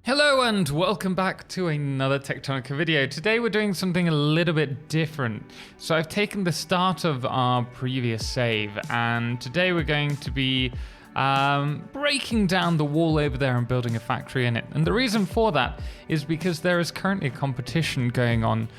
Hello and welcome back to another Techtonica video. Today we're doing something a little bit different. So I've taken the start of our previous save and today we're going to be breaking down the wall over there and building a factory in it. And the reason for that is because there is currently a competition going on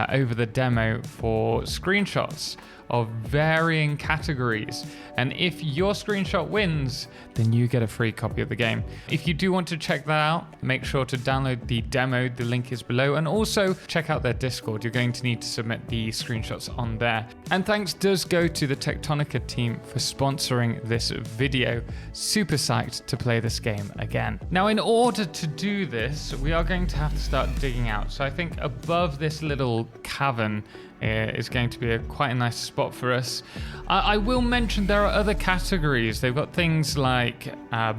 over the demo for screenshots of varying categories. And if your screenshot wins, then you get a free copy of the game. If you do want to check that out, make sure to download the demo. The link is below. And also check out their Discord. You're going to need to submit the screenshots on there. And thanks does go to the Techtonica team for sponsoring this video. Super psyched to play this game again. Now, in order to do this, we are going to have to start digging out. So I think above this little cavern is going to be quite a nice spot for us. I will mention there are other categories. They've got things like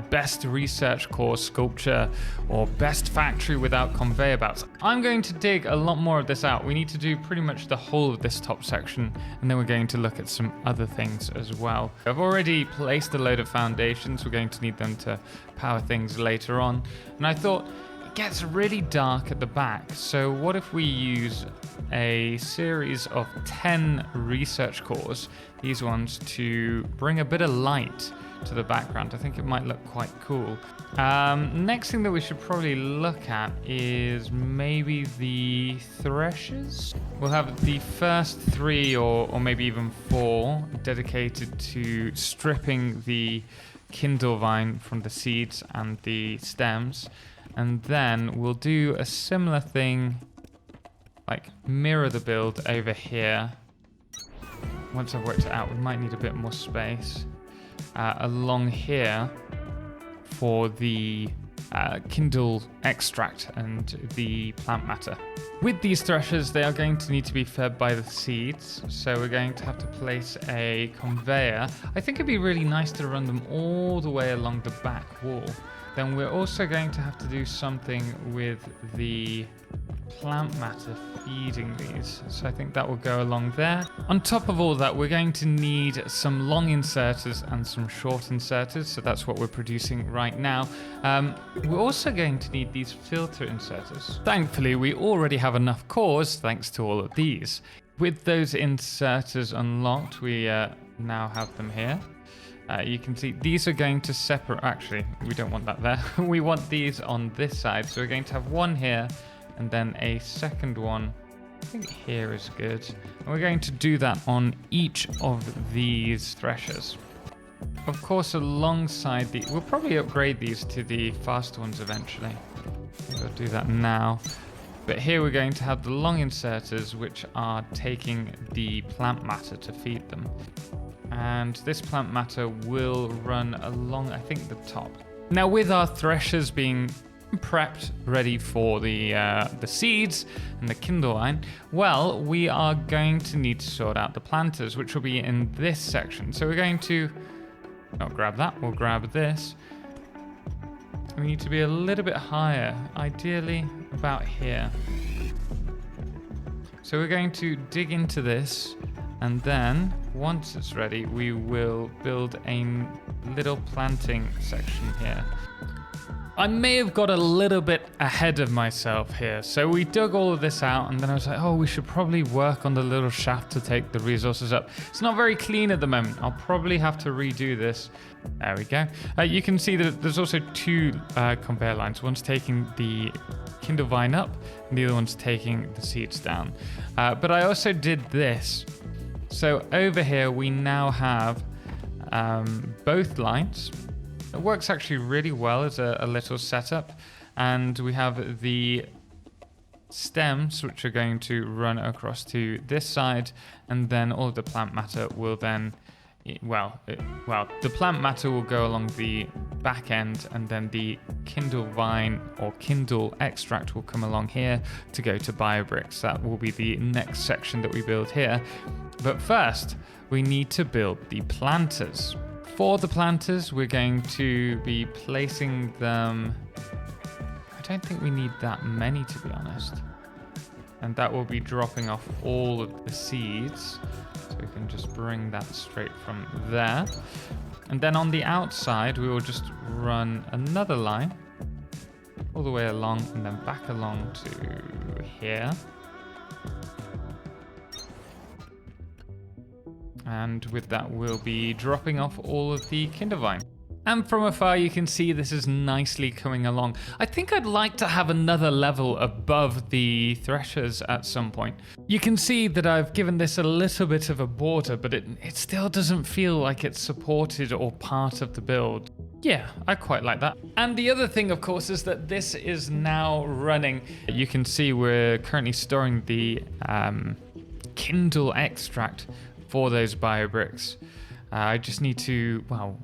best research core sculpture or best factory without conveyor belts. I'm going to dig a lot more of this out. We need to do pretty much the whole of this top section, and then we're going to look at some other things as well. I've already placed a load of foundations. We're going to need them to power things later on, and I thought it gets really dark at the back, so what if we use a series of 10 research cores, these ones, to bring a bit of light to the background. I think it might look quite cool. Next thing that we should probably look at is maybe the threshers. We'll have the first 3 or maybe even 4 dedicated to stripping the kindle vine from the seeds and the stems. And then we'll do a similar thing, like mirror the build over here. Once I've worked it out, we might need a bit more space along here for the kindle extract and the plant matter. With these threshers, they are going to need to be fed by the seeds, so we're going to have to place a conveyor. I think it'd be really nice to run them all the way along the back wall. Then we're also going to have to do something with the plant matter feeding these. So I think that will go along there. On top of all that, we're going to need some long inserters and some short inserters. So that's what we're producing right now. We're also going to need these filter inserters. Thankfully, we already have enough cores thanks to all of these. With those inserters unlocked, we now have them here. You can see these are going to separate. Actually, we don't want that there. We want these on this side. So we're going to have one here and then a second one. I think here is good. And we're going to do that on each of these threshers. Of course, alongside the, we'll probably upgrade these to the faster ones eventually. We'll do that now. But here we're going to have the long inserters, which are taking the plant matter to feed them. And this plant matter will run along, I think, the top. Now, with our threshers being prepped, ready for the seeds and the kindle vine, well, we are going to need to sort out the planters, which will be in this section. So we're going to not grab that, we'll grab this. We need to be a little bit higher, ideally about here. So we're going to dig into this, and then once it's ready, we will build a little planting section here. I may have got a little bit ahead of myself here. So we dug all of this out, and then I was like, oh, we should probably work on the little shaft to take the resources up. It's not very clean at the moment. I'll probably have to redo this. There we go. You can see that there's also 2 conveyor lines. One's taking the kindle vine up, and the other one's taking the seeds down. But I also did this. So over here, we now have both lines. It works actually really well as a little setup. And we have the stems, which are going to run across to this side. And then all of the plant matter will then, the plant matter will go along the back end, and then the kindle vine or kindle extract will come along here to go to biobricks. That will be the next section that we build here. But first, we need to build the planters. For the planters, we're going to be placing them. I don't think we need that many, to be honest. And that will be dropping off all of the seeds. So we can just bring that straight from there. And then on the outside, we will just run another line all the way along and then back along to here. And with that, we'll be dropping off all of the Kindervine. And from afar, you can see this is nicely coming along. I think I'd like to have another level above the threshers at some point. You can see that I've given this a little bit of a border, but it still doesn't feel like it's supported or part of the build. Yeah, I quite like that. And the other thing, of course, is that this is now running. You can see we're currently storing the Kindle extract for those biobricks. I just need to, well,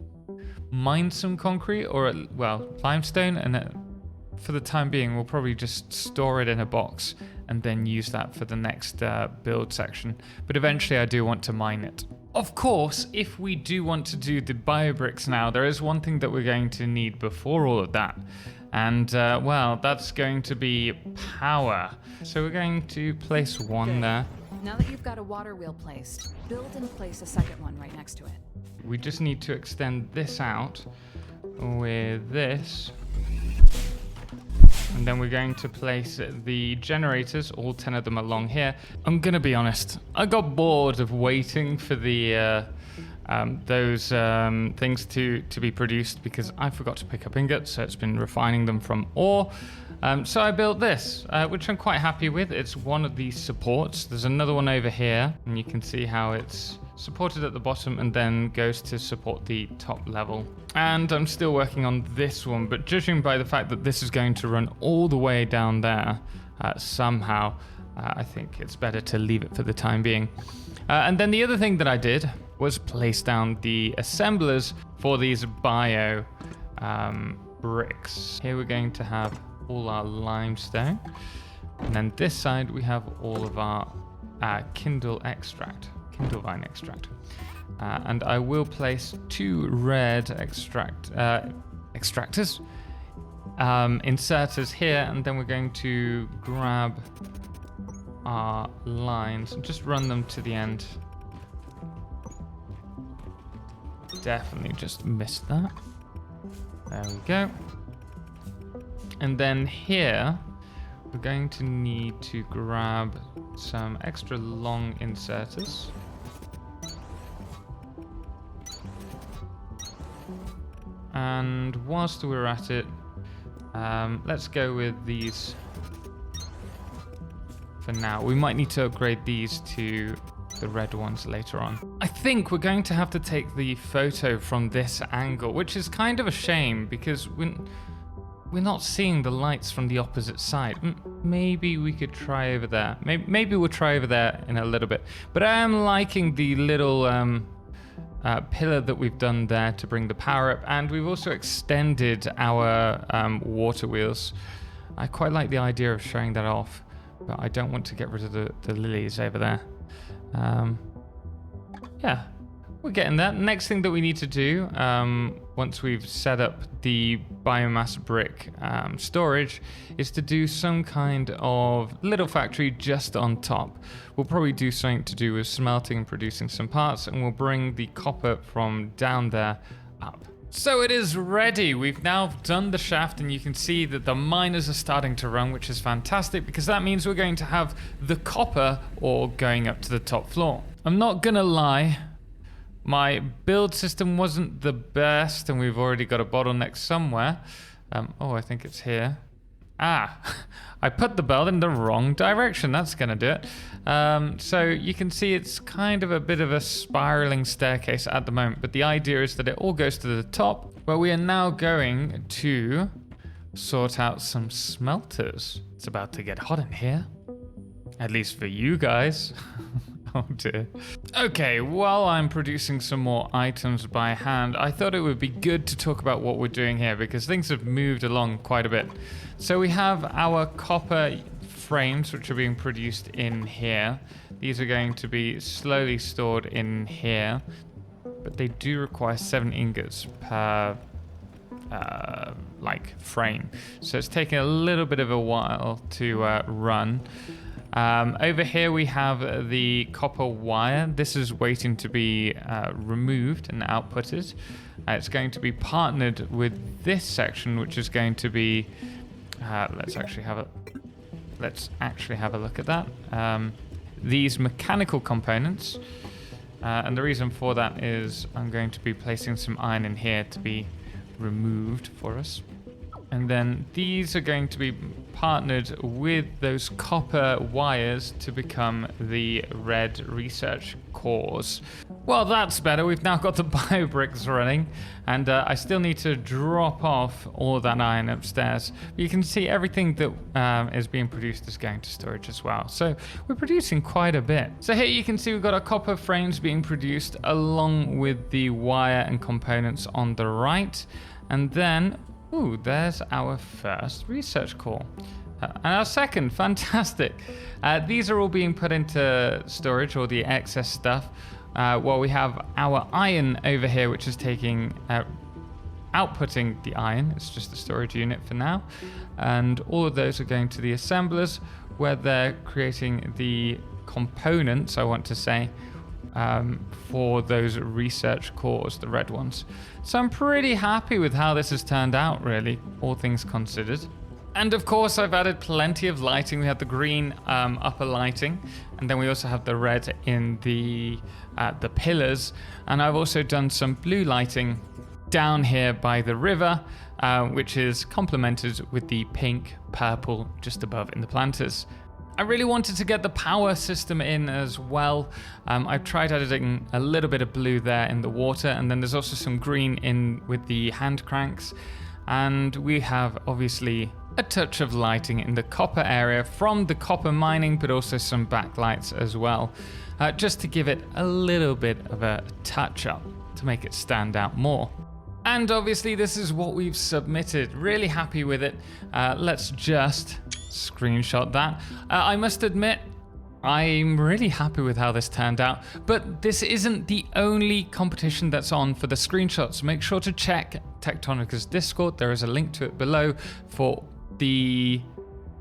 mine some concrete or, well, limestone, and for the time being, we'll probably just store it in a box and then use that for the next build section. But eventually I do want to mine it. Of course, if we do want to do the biobricks now, there is one thing that we're going to need before all of that. And, well, that's going to be power. So we're going to place one there. Now that you've got a water wheel placed, build and place a second one right next to it. We just need to extend this out with this. And then we're going to place the generators, all 10 of them along here. I'm going to be honest, I got bored of waiting for the those things to be produced because I forgot to pick up ingots, so it's been refining them from ore. So I built this, which I'm quite happy with. It's one of these supports. There's another one over here, and you can see how it's supported at the bottom and then goes to support the top level. And I'm still working on this one, but judging by the fact that this is going to run all the way down there somehow, I think it's better to leave it for the time being. And then the other thing that I did was place down the assemblers for these bio bricks. Here we're going to have all our limestone, and then this side we have all of our Kindlevine extract. And I will place 2 red extractors, inserters here, and then we're going to grab our lines and just run them to the end. Definitely just missed that. There we go. And then here, we're going to need to grab some extra long inserters. And whilst we're at it, let's go with these for now. We might need to upgrade these to the red ones later on. I think we're going to have to take the photo from this angle, which is kind of a shame because we're not seeing the lights from the opposite side. Maybe we could try over there. Maybe we'll try over there in a little bit. But I am liking the little pillar that we've done there to bring the power up, and we've also extended our water wheels. I quite like the idea of showing that off, but I don't want to get rid of the lilies over there. Yeah, we're getting there. Next thing that we need to do, once we've set up the biomass brick storage, is to do some kind of little factory just on top. We'll probably do something to do with smelting and producing some parts, and we'll bring the copper from down there up. So it is ready. We've now done the shaft, and you can see that the miners are starting to run, which is fantastic because that means we're going to have the copper ore going up to the top floor. I'm not gonna lie, my build system wasn't the best, and we've already got a bottleneck somewhere. Oh, I think it's here. I put the belt in the wrong direction. That's gonna do it. So you can see it's kind of a bit of a spiraling staircase at the moment, but the idea is that it all goes to the top, where we are now going to sort out some smelters. It's about to get hot in here, at least for you guys. Oh dear. Okay, while I'm producing some more items by hand, I thought it would be good to talk about what we're doing here because things have moved along quite a bit. So we have our copper frames which are being produced in here. These are going to be slowly stored in here, but they do require 7 ingots per frame. So it's taking a little bit of a while to run. Over here we have the copper wire. This is waiting to be removed and outputted. It's going to be partnered with this section, which is going to be Let's actually have a look at that. These mechanical components, and the reason for that is I'm going to be placing some iron in here to be removed for us. And then these are going to be partnered with those copper wires to become the red research cores. Well, that's better. We've now got the bio bricks running, and I still need to drop off all that iron upstairs. But you can see everything that is being produced is going to storage as well. So we're producing quite a bit. So here you can see we've got our copper frames being produced along with the wire and components on the right. And then, ooh, there's our first research core. And our second, fantastic. These are all being put into storage, or the excess stuff, while we have our iron over here, which is taking, outputting the iron. It's just a storage unit for now. And all of those are going to the assemblers, where they're creating the components, I want to say, for those research cores, the red ones. So I'm pretty happy with how this has turned out, really, all things considered. And of course, I've added plenty of lighting. We have the green upper lighting, and then we also have the red in the pillars. And I've also done some blue lighting down here by the river, which is complemented with the pink, purple just above in the planters. I really wanted to get the power system in as well. I've tried adding a little bit of blue there in the water, and then there's also some green in with the hand cranks. And we have obviously a touch of lighting in the copper area from the copper mining, but also some backlights as well, just to give it a little bit of a touch up to make it stand out more. And obviously this is what we've submitted. Really happy with it. Let's just screenshot that. I must admit, I'm really happy with how this turned out, but this isn't the only competition that's on for the screenshots. Make sure to check Techtonica's Discord. There is a link to it below for the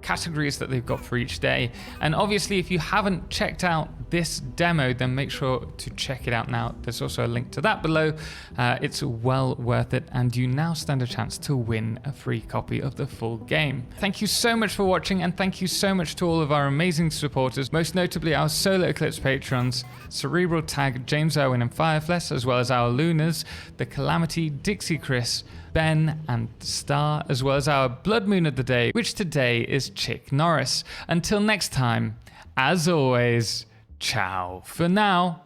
categories that they've got for each day. And obviously, if you haven't checked out this demo, then make sure to check it out now. There's also a link to that below. It's well worth it, and you now stand a chance to win a free copy of the full game. Thank you so much for watching, and thank you so much to all of our amazing supporters, most notably our Solar Eclipse patrons, Cerebral Tag, James Owen and Firefless, as well as our Lunars, The Calamity, Dixie Chris, Ben and Star, as well as our Blood Moon of the day, which today is Chick Norris. Until next time, as always, ciao for now.